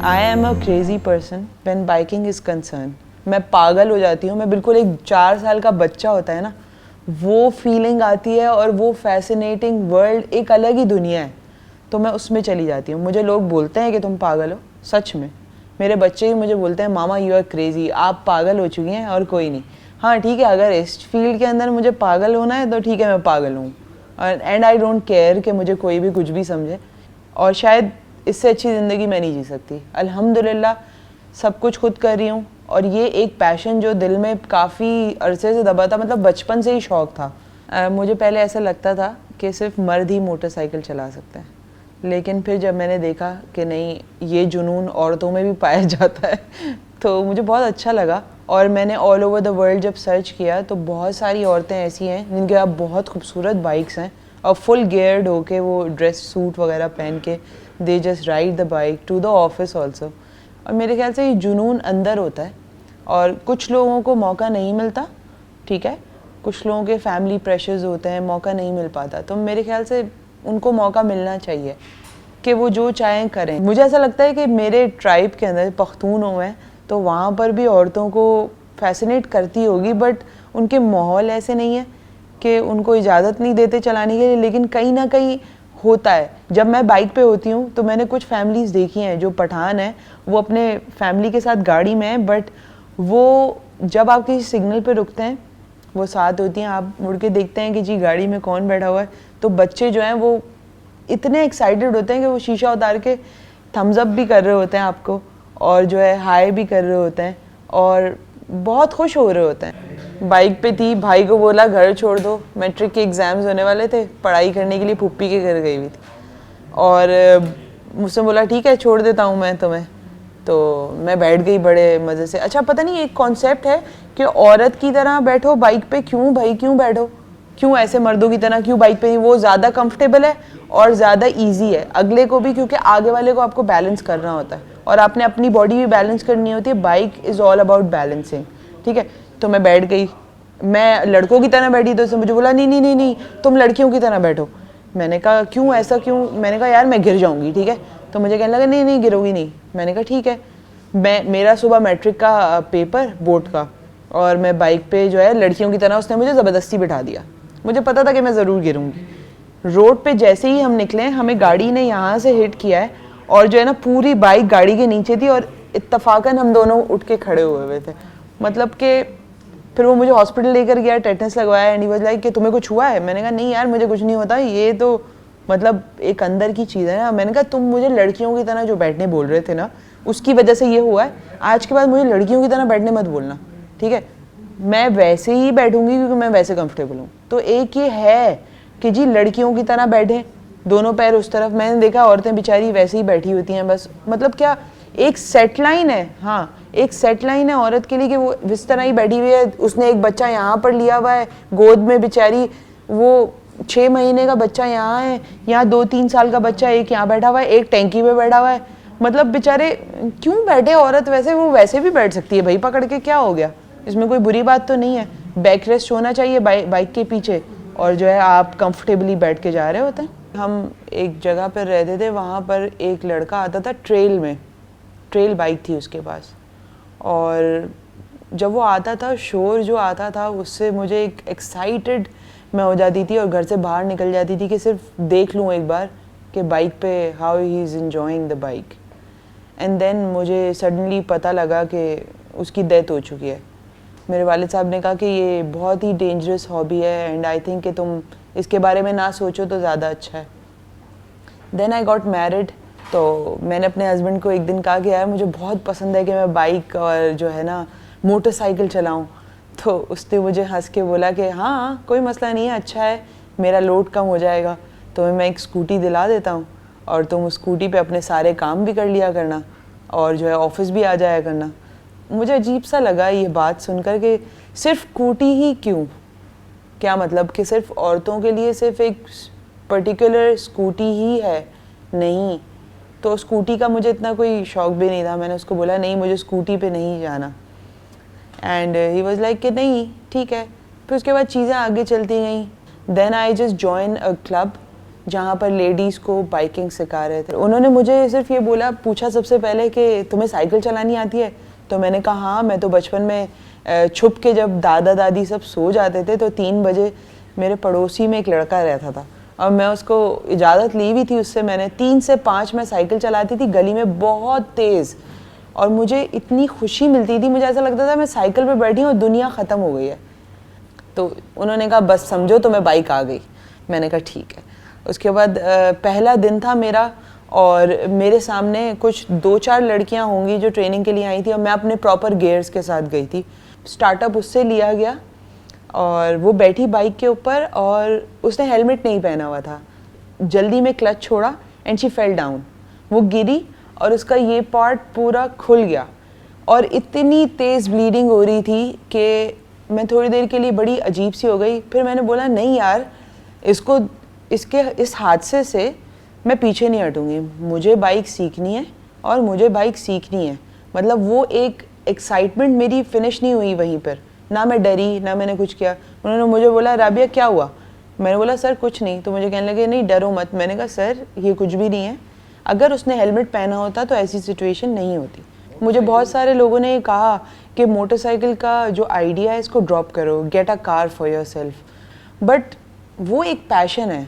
I am a crazy person when biking is concern. मैं पागल हो जाती हूँ। मैं बिल्कुल एक 4 साल का बच्चा होता है ना, वो फीलिंग आती है और वो फैसिनेटिंग वर्ल्ड, एक अलग ही दुनिया है, तो मैं उसमें चली जाती हूँ। मुझे लोग बोलते हैं कि तुम पागल हो, सच में मेरे बच्चे ही मुझे बोलते हैं मामा यू आर क्रेजी, आप पागल हो चुकी हैं और कोई नहीं। हाँ ठीक है, अगर इस फील्ड के अंदर मुझे पागल होना है तो ठीक है, मैं पागल हूँ एंड आई डोंट केयर कि मुझे कोई भी कुछ भी समझे। और शायद इससे अच्छी ज़िंदगी मैं नहीं जी सकती। अल्हम्दुलिल्लाह सब कुछ खुद कर रही हूँ और ये एक पैशन जो दिल में काफ़ी अरसे से दबा था, मतलब बचपन से ही शौक़ था। मुझे पहले ऐसा लगता था कि सिर्फ मर्द ही मोटरसाइकिल चला सकते हैं, लेकिन फिर जब मैंने देखा कि नहीं, ये जुनून औरतों में भी पाया जाता है तो मुझे बहुत अच्छा लगा। और मैंने ऑल ओवर द वर्ल्ड जब सर्च किया तो बहुत सारी औरतें ऐसी हैं जिनके आप बहुत खूबसूरत बाइक्स हैं और फुल गियर्ड होके वो ड्रेस सूट वगैरह पहन के दे just ride the bike to the office also. और मेरे ख्याल से ये जुनून अंदर होता है और कुछ लोगों को मौका नहीं मिलता, ठीक है, कुछ लोगों के फैमिली प्रेशर्स होते हैं, मौका नहीं मिल पाता, तो मेरे ख्याल से उनको मौका मिलना चाहिए कि वो जो चाहें करें। मुझे ऐसा लगता है कि मेरे ट्राइब के अंदर पख्तून हुए हैं तो वहाँ पर भी औरतों को फैसिनेट करती होगी, बट उनके माहौल ऐसे नहीं है कि उनको इजाज़त नहीं देते चलाने के लिए, लेकिन कहीं ना कहीं होता है। जब मैं बाइक पे होती हूँ तो मैंने कुछ फैमिलीज़ देखी हैं जो पठान हैं, वो अपने फैमिली के साथ गाड़ी में हैं, बट वो जब आप किसी सिग्नल पे रुकते हैं वो साथ होती हैं, आप मुड़ के देखते हैं कि जी गाड़ी में कौन बैठा हुआ है, तो बच्चे जो हैं वो इतने एक्साइटेड होते हैं कि वो शीशा उतार के थम्स अप भी कर रहे होते हैं आपको और जो है हाई भी कर रहे होते हैं और बहुत खुश हो रहे होते हैं। बाइक पे थी, भाई को बोला घर छोड़ दो, मैट्रिक के एग्ज़ाम्स होने वाले थे, पढ़ाई करने के लिए फूफी के घर गई हुई थी और मुझसे बोला ठीक है छोड़ देता हूँ मैं तुम्हें, तो मैं बैठ गई बड़े मज़े से। अच्छा पता नहीं एक कॉन्सेप्ट है कि औरत की तरह बैठो बाइक पे, क्यों भाई क्यों बैठो, क्यों ऐसे मर्दों की तरह क्यों बाइक पे, वो ज़्यादा कंफर्टेबल है और ज़्यादा इजी है अगले को भी, क्योंकि आगे वाले को आपको बैलेंस करना होता है और आपने अपनी बॉडी भी बैलेंस करनी होती है। Bike is all about balancing, ठीक है। तो मैं बैठ गई, मैं लड़कों की तरह बैठी तो उसने मुझे बोला नहीं नहीं नहीं नहीं तुम लड़कियों की तरह बैठो। मैंने कहा क्यों ऐसा क्यों, मैंने कहा यार मैं गिर जाऊँगी, ठीक है। तो मुझे कहने लगा नहीं नहीं गिरोगी नहीं। मैंने कहा ठीक है। मेरा सुबह मैट्रिक का पेपर बोर्ड का और मैं बाइक पे जो है लड़कियों की तरह, उसने मुझे ज़बरदस्ती बिठा दिया। मुझे पता था कि मैं ज़रूर गिरूंगी। रोड पे जैसे ही हम निकले हमें गाड़ी ने यहाँ से हिट किया है और जो है ना पूरी बाइक गाड़ी के नीचे थी और इत्तफाकन हम दोनों उठ के खड़े हुए थे। मतलब कि फिर वो मुझे हॉस्पिटल लेकर गया, टेटनस लगवाया एंड ही वाज लाइक कि तुम्हें कुछ हुआ है। मैंने कहा नहीं यार मुझे कुछ नहीं होता, ये तो मतलब एक अंदर की चीज़ है ना। मैंने कहा तुम मुझे लड़कियों की तरह जो बैठने बोल रहे थे ना उसकी वजह से ये हुआ है, आज के बाद मुझे लड़कियों की तरह बैठने मत बोलना, ठीक है। मैं वैसे ही बैठूंगी क्योंकि मैं वैसे कंफर्टेबल हूँ। तो एक ये है कि जी लड़कियों की तरह बैठे, दोनों पैर उस तरफ। मैंने देखा औरतें बेचारी वैसे ही बैठी होती हैं बस, मतलब क्या एक सेट लाइन है, हाँ एक सेट लाइन है औरत के लिए कि वो इस तरह ही बैठी हुई है। उसने एक बच्चा यहाँ पर लिया हुआ है गोद में बेचारी, वो 6 महीने का बच्चा यहाँ है, यहाँ 2-3 साल का बच्चा एक यहाँ बैठा हुआ है, एक टैंकी पे बैठा हुआ है। मतलब बेचारे क्यों बैठे औरत, वैसे वो वैसे भी बैठ सकती है भाई पकड़ के, क्या हो गया, इसमें कोई बुरी बात तो नहीं है। बैक रेस्ट होना चाहिए बाइक के पीछे और जो है आप कंफर्टेबली बैठ के जा रहे होते हैं। हम एक जगह पर रहते थे, वहाँ पर एक लड़का आता था ट्रेल में, ट्रेल बाइक थी उसके पास, और जब वो आता था शोर जो आता था उससे मुझे एक एक्साइटेड मैं हो जाती थी और घर से बाहर निकल जाती थी कि सिर्फ देख लूँ एक बार कि बाइक पे how he is enjoying the bike. And then मुझे सडनली पता लगा कि उसकी डेथ हो चुकी है। मेरे वालिद साहब ने कहा कि ये बहुत ही डेंजरस हॉबी है एंड आई थिंक कि तुम इसके बारे में ना सोचो तो ज़्यादा अच्छा है। देन आई गॉट मैरिड, तो मैंने अपने हस्बैंड को एक दिन कहा कि यार मुझे बहुत पसंद है कि मैं बाइक और जो है ना मोटरसाइकिल चलाऊं। तो उसने मुझे हंस के बोला कि हाँ कोई मसला नहीं है, अच्छा है, मेरा लोड कम हो जाएगा, तो मैं एक स्कूटी दिला देता हूँ और तुम उस स्कूटी पे अपने सारे काम भी कर लिया करना और जो है ऑफिस भी आ जाया करना। मुझे अजीब सा लगा ये बात सुनकर कि सिर्फ स्कूटी ही क्यों, क्या मतलब कि सिर्फ औरतों के लिए सिर्फ एक पर्टिकुलर स्कूटी ही है, नहीं। तो स्कूटी का मुझे इतना कोई शौक़ भी नहीं था। मैंने उसको बोला नहीं मुझे स्कूटी पे नहीं जाना एंड ही वाज लाइक कि नहीं ठीक है। फिर उसके बाद चीज़ें आगे चलती गई। Then I just join a club जहाँ पर लेडीज़ को बाइकिंग सिखा रहे थे। उन्होंने मुझे सिर्फ ये पूछा सबसे पहले कि तुम्हें साइकिल चलानी आती है? तो मैंने कहा हाँ, मैं तो बचपन में छुप के जब दादा दादी सब सो जाते थे तो 3 बजे मेरे पड़ोसी में एक लड़का रहता था और मैं उसको इजाज़त ली भी थी उससे। मैंने 3 से 5 मैं साइकिल चलाती थी गली में बहुत तेज़, और मुझे इतनी खुशी मिलती थी, मुझे ऐसा लगता था मैं साइकिल पे बैठी हूँ और दुनिया ख़त्म हो गई है। तो उन्होंने कहा बस समझो तुम्हें बाइक आ गई। मैंने कहा ठीक है। उसके बाद पहला दिन था मेरा और मेरे सामने कुछ 2-4 लड़कियां होंगी जो ट्रेनिंग के लिए आई थी और मैं अपने प्रॉपर गियर्स के साथ गई थी। स्टार्टअप उससे लिया गया और वो बैठी बाइक के ऊपर और उसने हेलमेट नहीं पहना हुआ था। जल्दी में क्लच छोड़ा एंड शी फेल डाउन। वो गिरी और उसका ये पार्ट पूरा खुल गया और इतनी तेज़ ब्लीडिंग हो रही थी कि मैं थोड़ी देर के लिए बड़ी अजीब सी हो गई। फिर मैंने बोला नहीं यार, इस हादसे से मैं पीछे नहीं हटूंगी, मुझे बाइक सीखनी है और मुझे बाइक सीखनी है। मतलब वो एक एक्साइटमेंट मेरी फिनिश नहीं हुई वहीं पर, ना मैं डरी ना मैंने कुछ किया। उन्होंने मुझे बोला राबिया क्या हुआ? मैंने बोला सर कुछ नहीं। तो मुझे कहने लगे नहीं डरो मत। मैंने कहा सर ये कुछ भी नहीं है, अगर उसने हेलमेट पहना होता तो ऐसी सिचुएशन नहीं होती। मुझे बहुत सारे लोगों ने कहा कि मोटरसाइकिल का जो आइडिया है इसको ड्रॉप करो, get a car for your self, but वो एक पैशन है।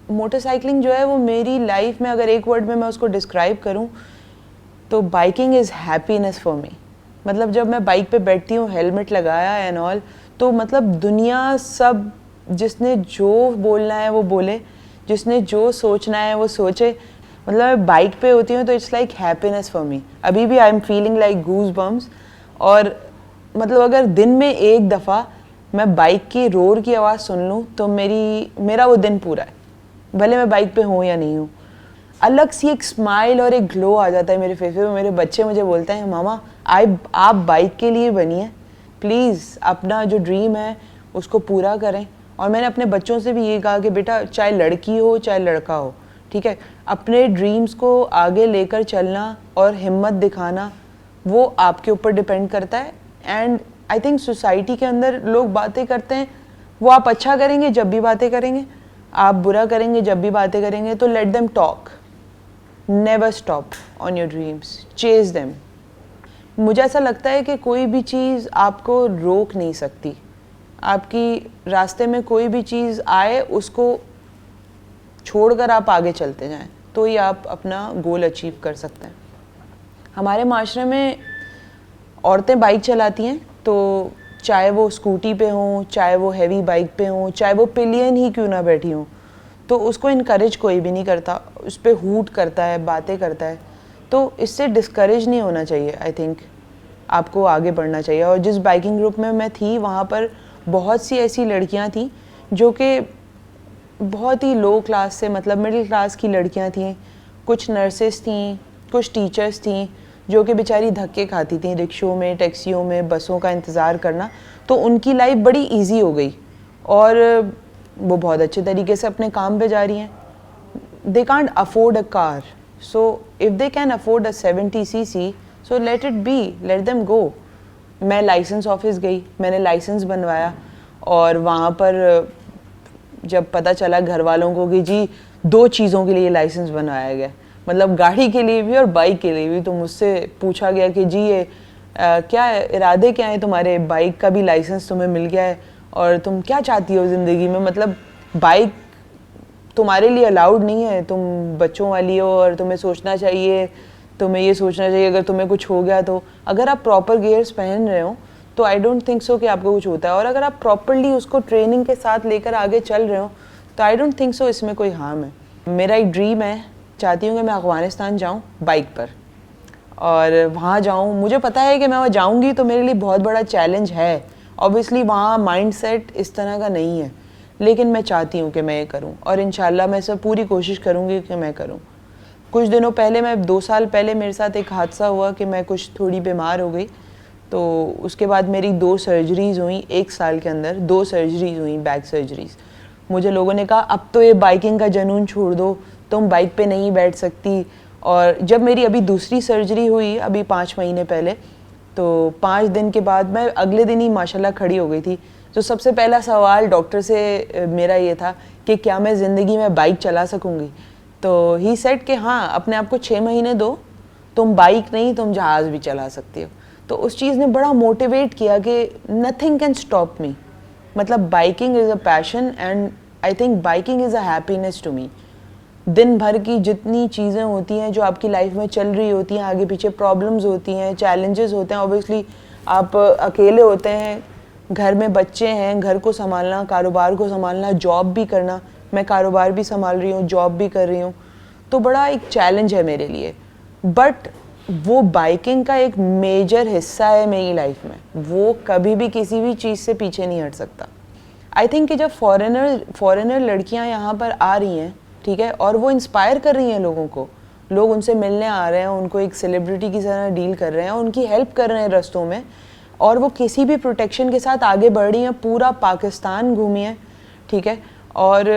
मोटरसाइकिलिंग जो है वो मेरी लाइफ में अगर एक वर्ड में मैं उसको डिस्क्राइब करूं तो बाइकिंग इज़ हैप्पीनेस फॉर मी। मतलब जब मैं बाइक पे बैठती हूँ, हेलमेट लगाया एंड ऑल, तो मतलब दुनिया सब, जिसने जो बोलना है वो बोले, जिसने जो सोचना है वो सोचे। मतलब मैं बाइक पे होती हूँ तो it's like happiness for me. अभी भी I am feeling like goosebumps. और मतलब अगर दिन में एक दफ़ा मैं बाइक की रोर की आवाज़ सुन लूँ तो मेरा वो दिन पूरा है, भले मैं बाइक पे हूँ या नहीं हूँ। अलग सी एक स्माइल और एक ग्लो आ जाता है मेरे फेस पे। मेरे बच्चे मुझे बोलते हैं मामा आप बाइक के लिए बनी है, प्लीज़ अपना जो ड्रीम है उसको पूरा करें। और मैंने अपने बच्चों से भी ये कहा कि बेटा चाहे लड़की हो चाहे लड़का हो, ठीक है, अपने ड्रीम्स को आगे लेकर चलना और हिम्मत दिखाना वो आपके ऊपर डिपेंड करता है। एंड आई थिंक सोसाइटी के अंदर लोग बातें करते हैं, वो आप अच्छा करेंगे जब भी बातें करेंगे, आप बुरा करेंगे जब भी बातें करेंगे, तो let them talk, never stop on your dreams, chase them. मुझे ऐसा लगता है कि कोई भी चीज़ आपको रोक नहीं सकती। आपकी रास्ते में कोई भी चीज़ आए उसको छोड़कर आप आगे चलते जाएं तो ही आप अपना गोल अचीव कर सकते हैं। हमारे माशरे में औरतें बाइक चलाती हैं तो चाहे वो स्कूटी पे हों, चाहे वो हैवी बाइक पे हों, चाहे वो पिलियन ही क्यों ना बैठी हों, तो उसको इनकरेज कोई भी नहीं करता, उस पर हूट करता है, बातें करता है। तो इससे डिस्करेज नहीं होना चाहिए। आई थिंक आपको आगे बढ़ना चाहिए। और जिस बाइकिंग ग्रुप में मैं थी वहाँ पर बहुत सी ऐसी लड़कियाँ थीं जो कि बहुत ही लो क्लास से, मतलब मिडिल क्लास की लड़कियाँ थीं। कुछ नर्सेस थीं, कुछ टीचर्स थीं जो कि बेचारी धक्के खाती थीं रिक्शों में, टैक्सियों में, बसों का इंतज़ार करना। तो उनकी लाइफ बड़ी इजी हो गई और वो बहुत अच्छे तरीके से अपने काम पे जा रही हैं। They can't afford a car, so if they can afford a 70 cc, so let it be, let them go. मैं लाइसेंस ऑफिस गई, मैंने लाइसेंस बनवाया और वहाँ पर जब पता चला घर वालों को कि जी 2 चीज़ों के लिए लाइसेंस बनवाया गया, मतलब गाड़ी के लिए भी और बाइक के लिए भी, तो मुझसे पूछा गया कि जी ये क्या इरादे क्या हैं तुम्हारे, बाइक का भी लाइसेंस तुम्हें मिल गया है और तुम क्या चाहती हो ज़िंदगी में, मतलब बाइक तुम्हारे लिए अलाउड नहीं है, तुम बच्चों वाली हो और तुम्हें सोचना चाहिए, तुम्हें ये सोचना चाहिए अगर तुम्हें कुछ हो गया तो। अगर आप प्रॉपर गियर्स पहन रहे हो तो आई डोंट थिंक सो कि आपको कुछ होता है, और अगर आप प्रॉपरली उसको ट्रेनिंग के साथ लेकर आगे चल रहे हो तो आई डोंट थिंक सो इसमें कोई हार्म है। मेरा एक ड्रीम है, चाहती हूँ कि मैं अफ़गानिस्तान जाऊँ बाइक पर और वहाँ जाऊँ। मुझे पता है कि मैं वहाँ जाऊँगी तो मेरे लिए बहुत बड़ा चैलेंज है, ऑब्वियसली वहाँ माइंडसेट इस तरह का नहीं है, लेकिन मैं चाहती हूँ कि मैं ये करूँ और इंशाल्लाह मैं सब पूरी कोशिश करूँगी कि मैं करूँ। कुछ दिनों पहले, मैं 2 साल पहले मेरे साथ एक हादसा हुआ कि मैं कुछ थोड़ी बीमार हो गई, तो उसके बाद मेरी 2 सर्जरीज़ हुई, 1 साल के अंदर 2 सर्जरीज़ हुई, बैक सर्जरीज़। मुझे लोगों ने कहा अब तो ये बाइकिंग का जुनून छोड़ दो, तुम बाइक पे नहीं बैठ सकती। और जब मेरी अभी दूसरी सर्जरी हुई अभी 5 महीने पहले, तो 5 दिन के बाद मैं अगले दिन ही माशाल्लाह खड़ी हो गई थी। तो सबसे पहला सवाल डॉक्टर से मेरा ये था कि क्या मैं ज़िंदगी में बाइक चला सकूँगी। तो ही सेड कि हाँ, अपने आप को 6 महीने दो, तुम बाइक नहीं तुम जहाज़ भी चला सकती हो। तो उस चीज़ ने बड़ा मोटिवेट किया कि नथिंग कैन स्टॉप मी। मतलब biking is a passion and I think biking is a happiness to me. दिन भर की जितनी चीज़ें होती हैं जो आपकी लाइफ में चल रही होती हैं, आगे पीछे प्रॉब्लम्स होती हैं, चैलेंजेस होते हैं, ऑब्वियसली आप अकेले होते हैं, घर में बच्चे हैं, घर को संभालना, कारोबार को संभालना, जॉब भी करना। मैं कारोबार भी संभाल रही हूँ, जॉब भी कर रही हूँ, तो बड़ा एक चैलेंज है मेरे लिए। बट वो बाइकिंग का एक मेजर हिस्सा है मेरी लाइफ में, वो कभी भी किसी भी चीज़ से पीछे नहीं हट सकता। आई थिंक कि जब फॉरेनर लड़कियां यहाँ पर आ रही हैं, ठीक है, और वो इंस्पायर कर रही हैं लोगों को, लोग उनसे मिलने आ रहे हैं, उनको एक सेलिब्रिटी की तरह डील कर रहे हैं, उनकी हेल्प कर रहे हैं रास्तों में, और वो किसी भी प्रोटेक्शन के साथ आगे बढ़ रही हैं, पूरा पाकिस्तान घूमी है, ठीक है। और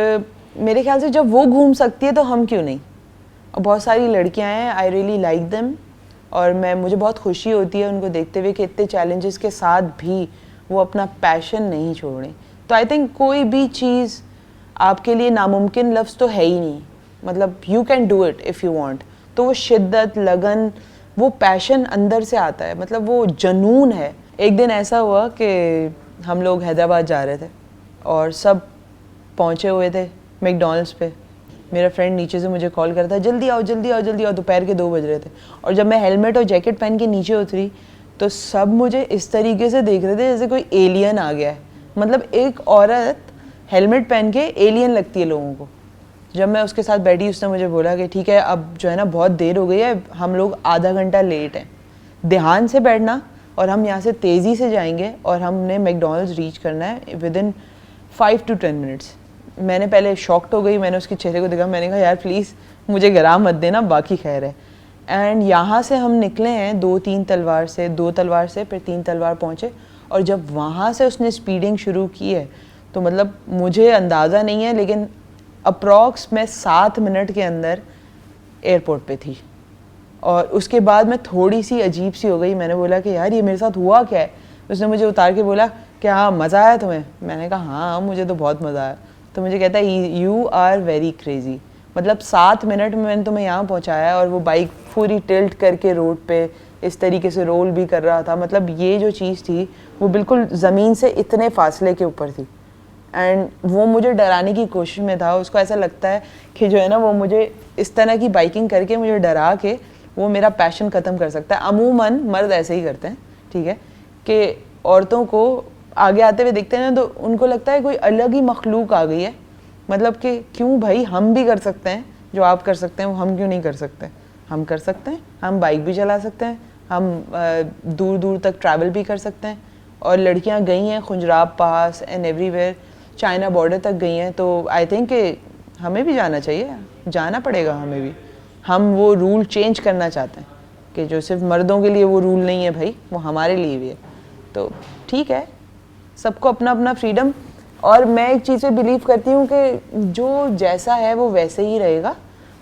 मेरे ख्याल से जब वो घूम सकती है तो हम क्यों नहीं। और बहुत सारी लड़कियां हैं, आई रियली लाइक देम, और मुझे बहुत खुशी होती है उनको देखते हुए कि इतने चैलेंजेस के साथ भी वो अपना पैशन नहीं छोड़ रही। तो आई थिंक कोई भी चीज़ आपके लिए नामुमकिन लफ्ज़ तो है ही नहीं। मतलब you can do it if you want. तो वो शिद्दत, लगन, वो पैशन अंदर से आता है, मतलब वो जुनून है। एक दिन ऐसा हुआ कि हम लोग हैदराबाद जा रहे थे और सब पहुँचे हुए थे मैकडॉनल्ड्स पे। मेरा फ्रेंड नीचे से मुझे कॉल करता है, जल्दी आओ जल्दी आओ जल्दी आओ। दोपहर के 2 बज रहे थे, और जब मैं हेलमेट और जैकेट पहन के नीचे उतरी तो सब मुझे इस तरीके से देख रहे थे जैसे कोई एलियन आ गया है। मतलब एक औरत हेलमेट पहन के एलियन लगती है लोगों को। जब मैं उसके साथ बैठी, उसने मुझे बोला कि ठीक है, अब जो है ना बहुत देर हो गई है, हम लोग आधा घंटा लेट हैं, ध्यान से बैठना, और हम यहाँ से तेज़ी से जाएंगे और हमने मैकडॉनल्ड्स रीच करना है विद इन 5 to 10 मिनट्स। मैंने पहले शॉक्ड हो गई, मैंने उसके चेहरे को देखा, मैंने कहा यार प्लीज़ मुझे गिरा मत देना, बाकी खैर है। एंड यहाँ से हम निकले हैं 2 तलवार से फिर 3 तलवार पहुँचे, और जब वहाँ से उसने स्पीडिंग शुरू की है तो मतलब मुझे अंदाज़ा नहीं है, लेकिन अप्रॉक्स मैं 7 मिनट के अंदर एयरपोर्ट पे थी। और उसके बाद मैं थोड़ी सी अजीब सी हो गई, मैंने बोला कि यार ये मेरे साथ हुआ क्या है। उसने मुझे उतार के बोला कि हाँ मज़ा आया तुम्हें। मैंने कहा हाँ मुझे तो बहुत मज़ा आया। तो मुझे कहता है यू आर वेरी क्रेजी। मतलब 7 मिनट में मैंने तुम्हें यहाँ पहुँचाया, और वो बाइक पूरी टिल्ट करके रोड पे इस तरीके से रोल भी कर रहा था। मतलब ये जो चीज़ थी वो बिल्कुल ज़मीन से इतने फासले के ऊपर थी, एंड वो मुझे डराने की कोशिश में था। उसको ऐसा लगता है कि जो है ना वो मुझे इस तरह की बाइकिंग करके मुझे डरा के वो मेरा पैशन ख़त्म कर सकता है। अमूमन मर्द ऐसे ही करते हैं, ठीक है, कि औरतों को आगे आते हुए देखते हैं ना तो उनको लगता है कोई अलग ही मखलूक आ गई है। मतलब कि क्यों भाई, हम भी कर सकते हैं जो आप कर सकते हैं, वो हम क्यों नहीं कर सकते। हम कर सकते हैं, हम बाइक भी चला सकते हैं, हम दूर दूर तक ट्रैवल भी कर सकते हैं। और लड़कियां गई हैं खुंजराब पास एंड एवरीवेयर, चाइना बॉर्डर तक गई हैं। तो आई थिंक हमें भी जाना चाहिए, जाना पड़ेगा हमें भी। हम वो रूल चेंज करना चाहते हैं कि जो सिर्फ मर्दों के लिए वो रूल नहीं है भाई, वो हमारे लिए भी है। तो ठीक है, सबको अपना अपना फ्रीडम। और मैं एक चीज़ पे बिलीव करती हूँ कि जो जैसा है वो वैसे ही रहेगा,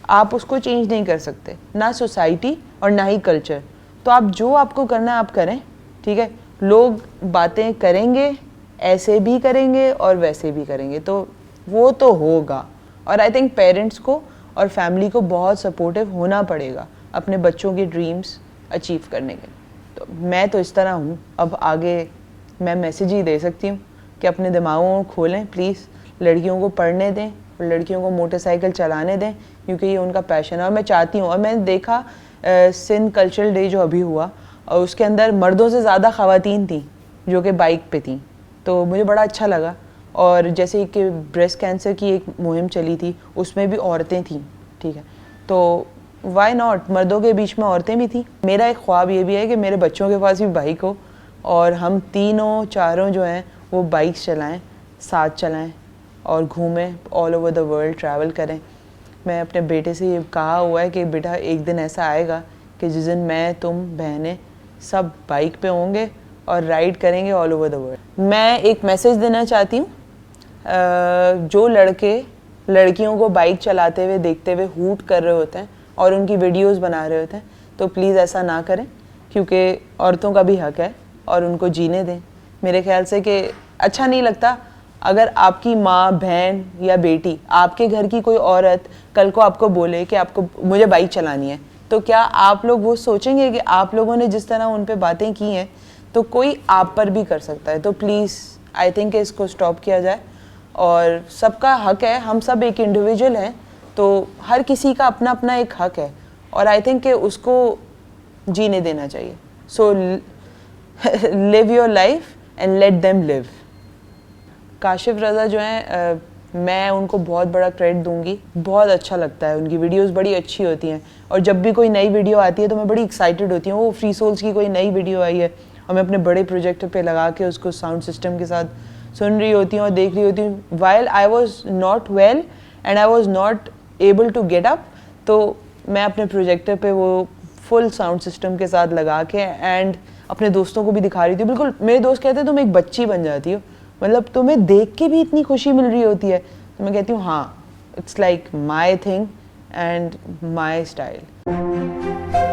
आप उसको चेंज नहीं कर सकते, ना सोसाइटी और ना ही कल्चर। तो आप जो आपको करना है आप करें, ठीक है। लोग बातें करेंगे, ऐसे भी करेंगे और वैसे भी करेंगे, तो वो तो होगा। और आई थिंक पेरेंट्स को और फैमिली को बहुत सपोर्टिव होना पड़ेगा अपने बच्चों के ड्रीम्स अचीव करने के। तो मैं तो इस तरह हूँ। अब आगे मैं मैसेज ही दे सकती हूँ कि अपने दिमागों को खोलें प्लीज़, लड़कियों को पढ़ने दें और लड़कियों को मोटरसाइकिल चलाने दें, क्योंकि ये उनका पैशन है। और मैं चाहती हूँ, और मैंने देखा सिंध कल्चरल डे जो अभी हुआ, और उसके अंदर मर्दों से ज़्यादा ख़वातीन थी जो कि बाइक पे थी, तो मुझे बड़ा अच्छा लगा। और जैसे कि ब्रेस्ट कैंसर की एक मुहिम चली थी, उसमें भी औरतें थीं, ठीक है। तो वाई नॉट, मर्दों के बीच में औरतें भी थीं। मेरा एक ख्वाब ये भी है कि मेरे बच्चों के पास भी बाइक हो, और हम तीनों चारों जो हैं वो बाइक्स चलाएं, साथ चलाएं और घूमें, all over the world travel करें। मैं अपने बेटे से ये कहा हुआ है कि बेटा एक दिन ऐसा आएगा कि जिस दिन मैं, तुम, बहनें सब बाइक पे होंगे और राइड करेंगे ऑल ओवर द वर्ल्ड। मैं एक मैसेज देना चाहती हूँ, जो लड़के लड़कियों को बाइक चलाते हुए देखते हुए हूट कर रहे होते हैं और उनकी वीडियोस बना रहे होते हैं, तो प्लीज़ ऐसा ना करें, क्योंकि औरतों का भी हक है और उनको जीने दें। मेरे ख्याल से कि अच्छा नहीं लगता अगर आपकी माँ, बहन या बेटी, आपके घर की कोई औरत कल को आपको बोले कि आपको मुझे बाइक चलानी है, तो क्या आप लोग वो सोचेंगे कि आप लोगों ने जिस तरह उन पे बातें की हैं तो कोई आप पर भी कर सकता है? तो प्लीज़ आई थिंक इसको स्टॉप किया जाए। और सबका हक है, हम सब एक इंडिविजुअल हैं, तो हर किसी का अपना अपना एक हक है और आई थिंक कि उसको जीने देना चाहिए। So live your life and let them live. Kashif Raza जो हैं, मैं उनको बहुत बड़ा क्रेडिट दूंगी। बहुत अच्छा लगता है, उनकी वीडियोस बड़ी अच्छी होती हैं और जब भी कोई नई वीडियो आती है तो मैं बड़ी एक्साइटेड होती हूँ। वो फ्री सोल्स की कोई नई वीडियो आई है और मैं अपने बड़े प्रोजेक्टर पे लगा के उसको साउंड सिस्टम के साथ सुन रही होती हूँ और देख रही होती हूँ while I was not well and I was not able to get up. तो मैं अपने प्रोजेक्टर पे वो फुल साउंड सिस्टम के साथ लगा के एंड अपने दोस्तों को भी दिखा रही थी। बिल्कुल मेरे दोस्त कहते हैं तुम एक बच्ची बन जाती हो, मतलब तुम्हें देख के भी इतनी खुशी मिल रही होती है। तो मैं कहती हूँ हाँ, it's like my thing and my style.